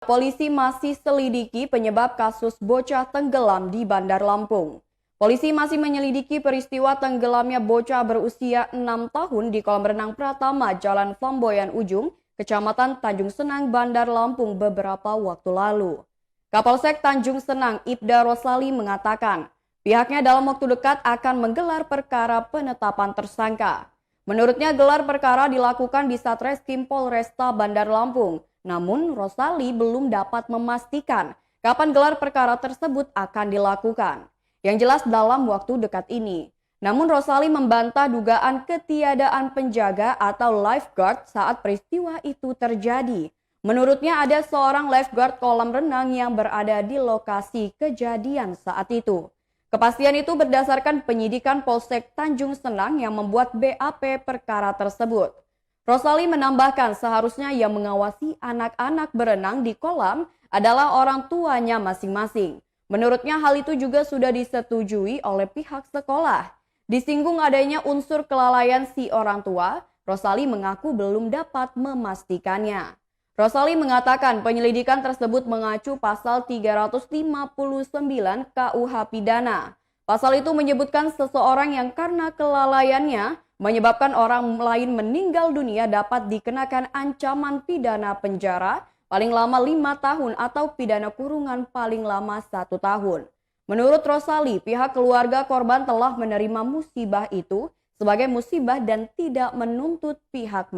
Polisi masih selidiki penyebab kasus bocah tenggelam di Bandar Lampung. Polisi masih menyelidiki peristiwa tenggelamnya bocah berusia 6 tahun di kolam renang Pratama, Jalan Flamboyan Ujung, Kecamatan Tanjung Senang, Bandar Lampung beberapa waktu lalu. Kapolsek Tanjung Senang, Ibda Roslali mengatakan, pihaknya dalam waktu dekat akan menggelar perkara penetapan tersangka. Menurutnya gelar perkara dilakukan di Satreskrim Polresta Bandar Lampung. Namun Roslali belum dapat memastikan kapan gelar perkara tersebut akan dilakukan. Yang jelas dalam waktu dekat ini. Namun Roslali membantah dugaan ketiadaan penjaga atau lifeguard saat peristiwa itu terjadi. Menurutnya ada seorang lifeguard kolam renang yang berada di lokasi kejadian saat itu. Kepastian itu berdasarkan penyidikan Polsek Tanjung Senang yang membuat BAP perkara tersebut. Roslali menambahkan seharusnya yang mengawasi anak-anak berenang di kolam adalah orang tuanya masing-masing. Menurutnya hal itu juga sudah disetujui oleh pihak sekolah. Disinggung adanya unsur kelalaian si orang tua, Roslali mengaku belum dapat memastikannya. Roslali mengatakan penyelidikan tersebut mengacu pasal 359 KUH Pidana. Pasal itu menyebutkan seseorang yang karena kelalaiannya menyebabkan orang lain meninggal dunia dapat dikenakan ancaman pidana penjara paling lama 5 tahun atau pidana kurungan paling lama 1 tahun. Menurut Roslali, pihak keluarga korban telah menerima musibah itu sebagai musibah dan tidak menuntut pihak